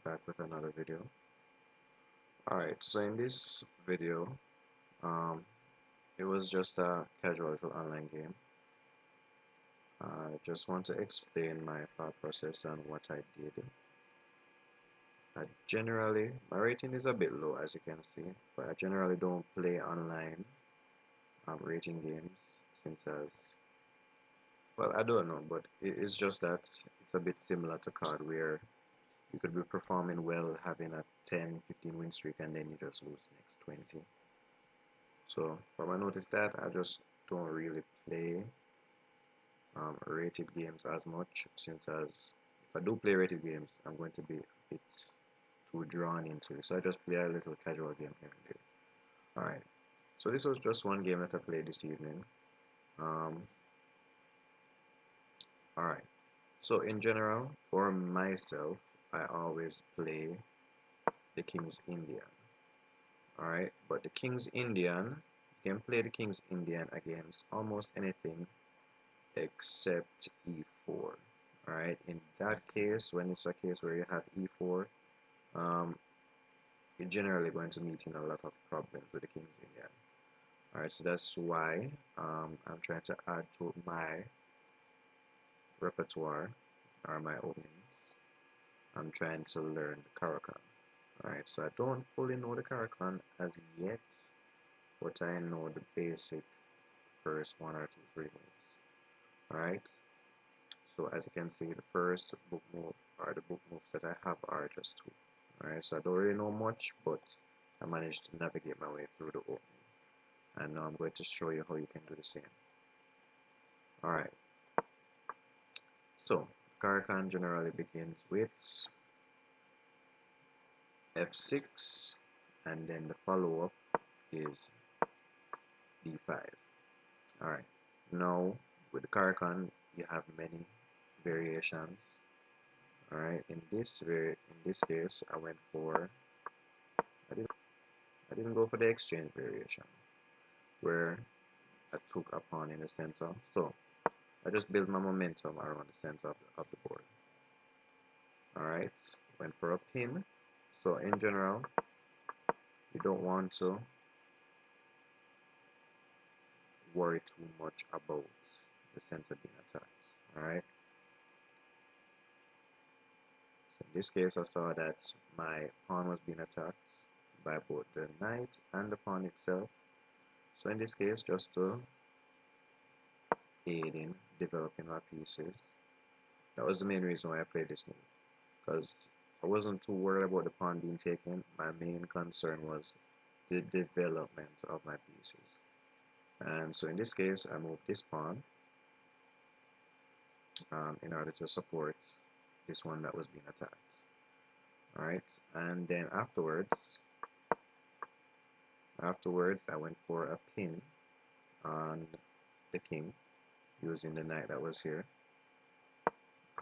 back with another video. Alright, so in this video, um, it was just a casual little online game. I just want to explain my thought process and what I did. Generally, my rating is a bit low as you can see, but I generally don't play online rating games since well, I don't know, but it's just that it's a bit similar to card where you could be performing well, having a 10, 15 win streak, and then you just lose next 20. So from I noticed that, I just don't really play rated games as much, since as if I do play rated games, I'm going to be a bit too drawn into it. So I just play a little casual game here and there. Alright, so this was just one game that I played this evening. Um, Alright, so in general, for myself, I always play the King's Indian. Alright, but the King's Indian, you can play the King's Indian against almost anything except e4. Alright, in that case, when it's a case where you have e4, um, you're generally going to meet in a lot of problems with the King's Indian. Alright, so that's why I'm trying to add to my repertoire or my openings. I'm trying to learn the Carro Kann. Alright, so I don't fully know the Carro Kann as yet, but I know the basic first one or two, three moves. Alright, so as you can see, the first book move or the book moves that I have are just two. Alright, so I don't really know much, but I managed to navigate my way through the opening. And now I'm going to show you how you can do the same. Alright, so Carro Kann generally begins with f6, and then the follow-up is d5. Alright, now with the Carro Kann you have many variations. Alright, in this case I went for I didn't go for the exchange variation where I took a pawn in the center. So I just build my momentum around the center of the board. Alright, went for a pin. So in general, you don't want to worry too much about the center being attacked. Alright, so in this case I saw that my pawn was being attacked by both the knight and the pawn itself. So in this case, just to aid in developing my pieces, that was the main reason why I played this move, because I wasn't too worried about the pawn being taken. My main concern was the development of my pieces. And so in this case, I moved this pawn in order to support this one that was being attacked. Alright, and then afterwards I went for a pin on the king using the knight that was here.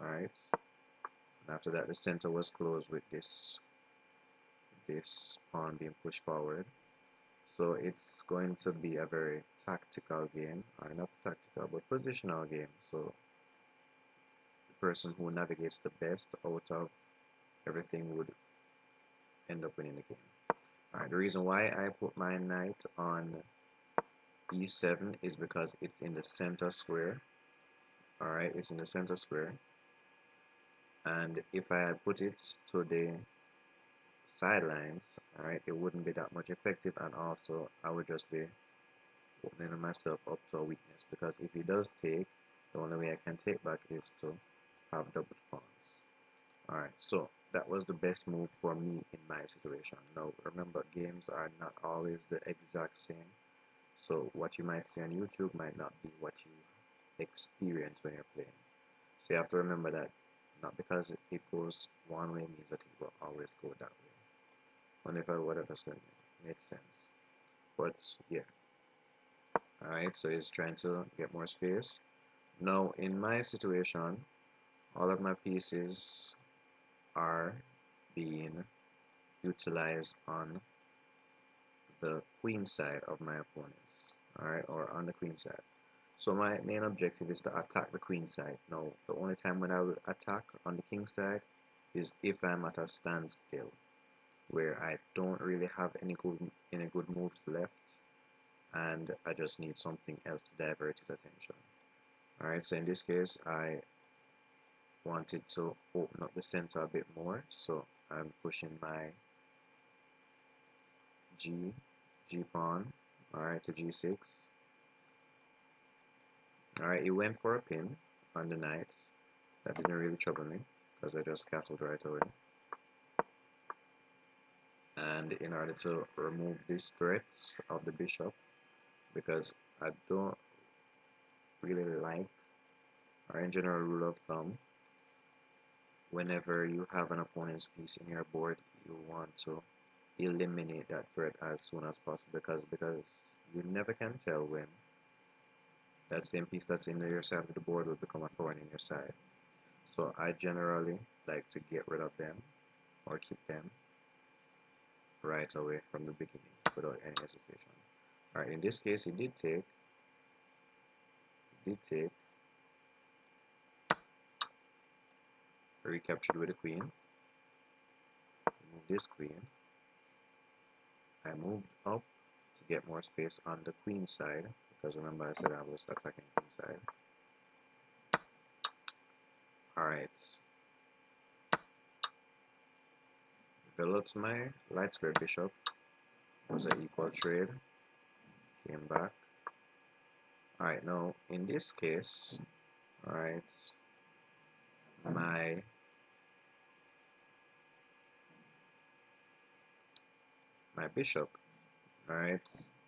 Alright, and after that the center was closed with this pawn being pushed forward. So it's going to be a very tactical game, or not tactical but positional game. So the person who navigates the best out of everything would end up winning the game. Alright, the reason why I put my knight on e7 is because it's in the center square. Alright, it's in the center square, and if I had put it to the sidelines, alright, it wouldn't be that much effective, and also I would just be opening myself up to a weakness, because if he does take, the only way I can take back is to have double pawns. Alright, so that was the best move for me in my situation. Now remember, games are not always the exact same, so what you might see on YouTube might not be what you experience when you're playing. So you have to remember that not because it goes one way means that it will always go that way. Whatever makes sense. But yeah. Alright, so he's trying to get more space. Now in my situation, all of my pieces are being utilized on the queen side of my opponents. Alright, or on the queen side. So my main objective is to attack the queen side. Now the only time when I will attack on the king side is if I'm at a standstill where I don't really have any good moves left and I just need something else to divert his attention. Alright, so in this case I wanted to open up the center a bit more, so I'm pushing my G pawn, alright, to G6. Alright, he went for a pin on the knight. That didn't really trouble me because I just castled right away. And in order to remove this threat of the bishop, because I don't really like, or in general rule of thumb, whenever you have an opponent's piece in your board, you want to eliminate that threat as soon as possible because you never can tell when that same piece that's in your side of the board will become a thorn in your side. So I generally like to get rid of them or keep them right away from the beginning without any hesitation. Alright, in this case he did take, recaptured with the queen. Remove this queen. I moved up to get more space on the queen side because remember I said I was attacking queen side. Alright. Developed my light square bishop. Was an equal trade. Came back. Alright, now in this case, alright, my bishop, alright,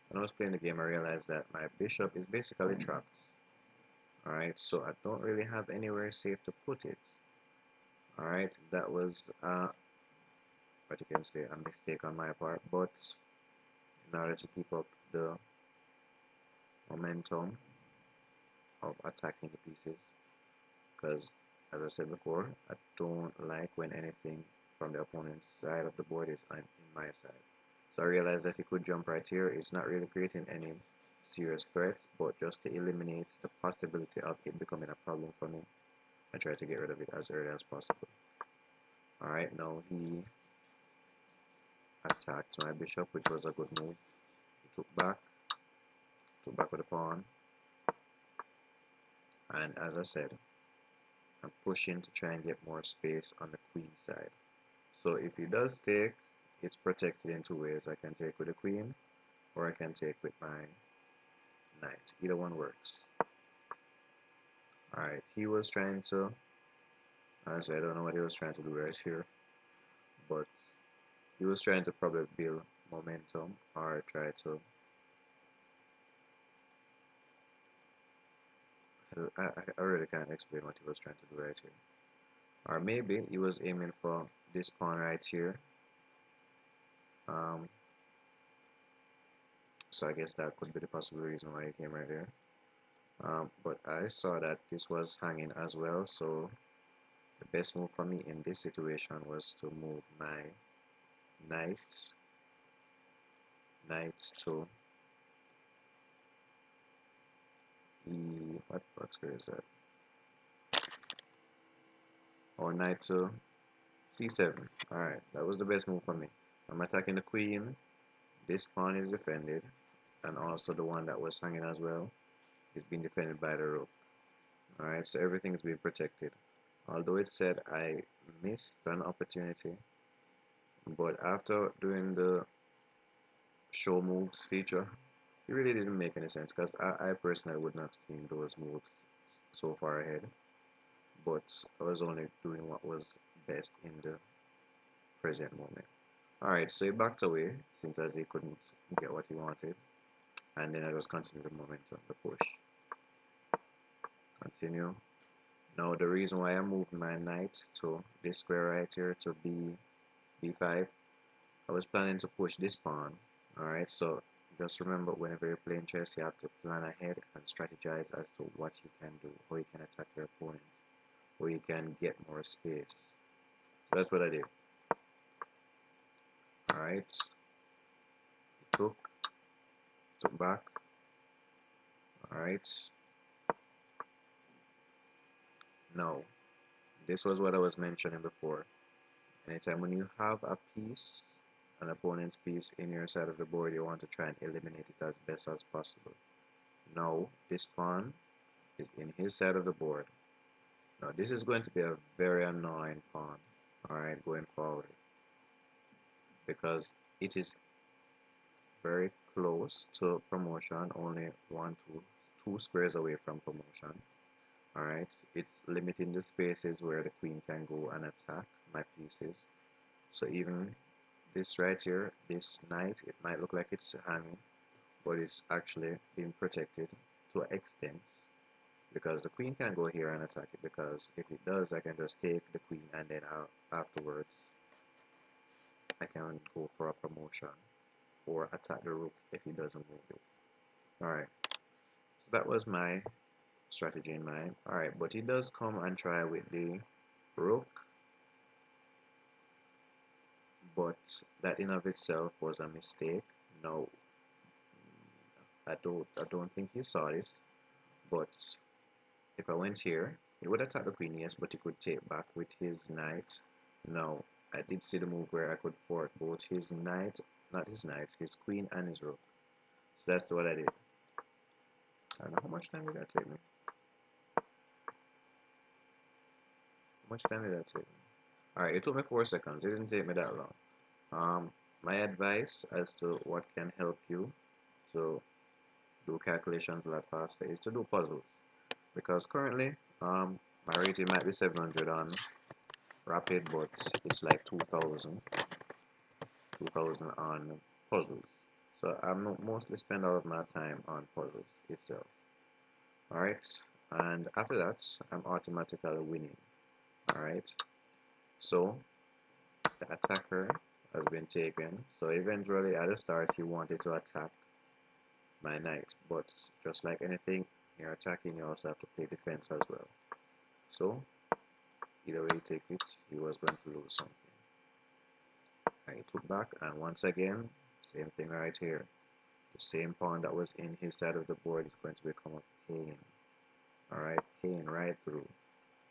when I was playing the game I realized that my bishop is basically trapped. Alright, so I don't really have anywhere safe to put it. Alright, that was what you can say a mistake on my part, but in order to keep up the momentum of attacking the pieces, because as I said before, I don't like when anything from the opponent's side of the board is in my side. So I realized that he could jump right here. It's not really creating any serious threats, but just to eliminate the possibility of it becoming a problem for me, I try to get rid of it as early as possible. Alright, now he attacked my bishop, which was a good move. He took back with a pawn, and as I said, I'm pushing to try and get more space on the queen side. So if he does take, it's protected in two ways. I can take with the queen, or I can take with my knight. Either one works. Alright, he was trying to, honestly I don't know what he was trying to do right here, but he was trying to probably build momentum or try to, I really can't explain what he was trying to do right here. Or maybe he was aiming for this pawn right here. So I guess that could be the possible reason why he came right here. But I saw that this was hanging as well, so the best move for me in this situation was to move my knight to what square is that? Or knight to c7. Alright, that was the best move for me. I'm attacking the queen, this pawn is defended, and also the one that was hanging as well is being defended by the rook. Alright, so everything is being protected. Although it said I missed an opportunity, but after doing the show moves feature, it really didn't make any sense because I personally would not have seen those moves so far ahead, but I was only doing what was best in the present moment. Alright, so he backed away since as he couldn't get what he wanted, and then I just continued the momentum, the push. Continue. Now the reason why I moved my knight to this square right here to b5, I was planning to push this pawn. Alright, so just remember whenever you're playing chess you have to plan ahead and strategize as to what you can do, how you can attack your opponent, how you can get more space. So that's what I did. Alright, took back. Alright, now this was what I was mentioning before. Anytime when you have a piece, an opponent's piece in your side of the board, you want to try and eliminate it as best as possible. Now, this pawn is in his side of the board. Now, this is going to be a very annoying pawn, alright, going forward, because it is very close to promotion, only two squares away from promotion. Alright, it's limiting the spaces where the queen can go and attack my pieces. So even this right here, this knight, it might look like it's hanging, but it's actually being protected to an extent, because the queen can go here and attack it, because if it does, I can just take the queen and then afterwards I can go for a promotion or attack the rook if he doesn't move it. Alright, so that was my strategy in mind. Alright, but he does come and try with the rook, but that in of itself was a mistake. No, I don't think he saw this, but if I went here, he would attack the queen, yes, but he could take back with his knight. Now, I did see the move where I could fork both his knight, not his knight, his queen and his rook. So that's what I did. I don't know how much time did that take me. How much time did that take me? Alright, it took me 4 seconds. It didn't take me that long. My advice as to what can help you to do calculations a lot faster is to do puzzles. Because currently, my rating might be 700 on Rapid, but it's like 2000 on puzzles. So I mostly spend all of my time on puzzles itself. Alright, and after that, I'm automatically winning. Alright, so the attacker has been taken. So eventually, at the start, he wanted to attack my knight, but just like anything, you're attacking, you also have to play defense as well. So either way you take it, he was going to lose something. I took back, and once again, same thing right here. The same pawn that was in his side of the board is going to become a pain. Alright, pain right through.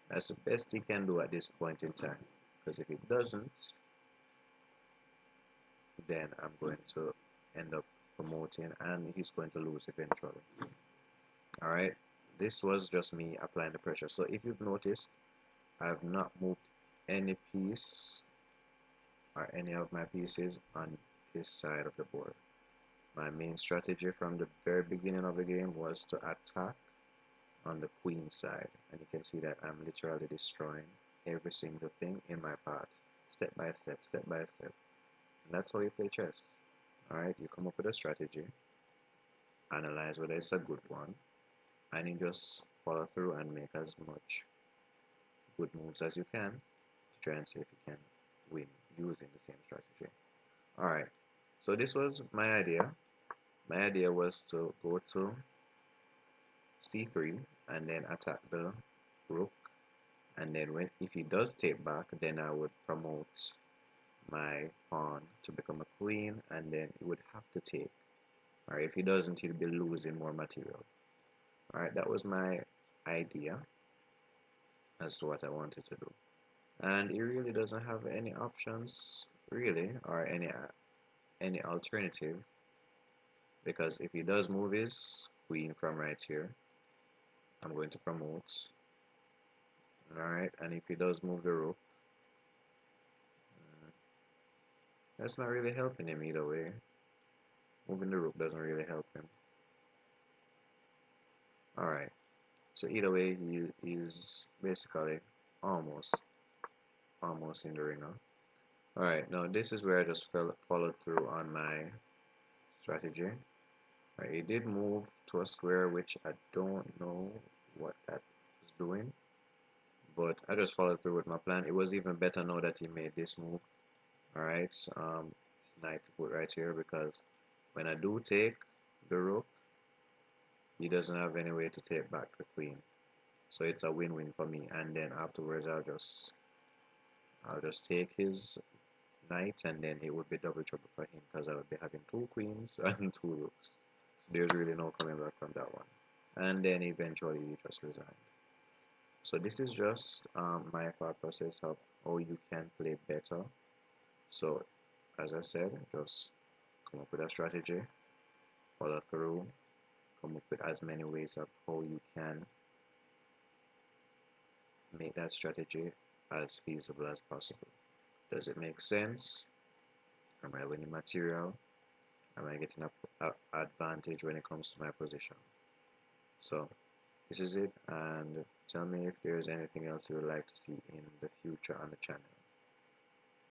That's the best he can do at this point in time. Because if it doesn't, then I'm going to end up promoting and he's going to lose eventually. Alright, this was just me applying the pressure. So if you've noticed, I have not moved any piece or any of my pieces on this side of the board. My main strategy from the very beginning of the game was to attack on the queen side, and you can see that I'm literally destroying every single thing in my path, step by step, step by step. And that's how you play chess. Alright, you come up with a strategy, analyze whether it's a good one, and you just follow through and make as much good moves as you can to try and see if you can win using the same strategy. Alright, so this was my idea. My idea was to go to c3 and then attack the rook, and then if he does take back, then I would promote my pawn to become a queen, and then he would have to take. Alright, if he doesn't, he'll be losing more material. Alright, that was my idea as to what I wanted to do. And he really doesn't have any options, really, or any alternative, because if he does move his queen from right here, I'm going to promote. Alright, and if he does move the rook, that's not really helping him either way. Moving the rook doesn't really help him. Alright, so either way, he is basically almost in the ringer. Alright, now this is where I just followed through on my strategy. Right, he did move to a square, which I don't know what that is doing, but I just followed through with my plan. It was even better now that he made this move. Alright, it's knight to put right here, because when I do take the rook, he doesn't have any way to take back the queen. So it's a win-win for me, and then afterwards I'll just take his knight, and then it would be double trouble for him, because I would be having two queens and two rooks. So there's really no coming back from that one. And then eventually he just resigned. So this is just my thought process of how you can play better. So, as I said, just come up with a strategy, follow through, come up with as many ways of how you can make that strategy as feasible as possible. Does it make sense? Am I winning material? Am I getting a advantage when it comes to my position? So this is it, and tell me if there's anything else you would like to see in the future on the channel.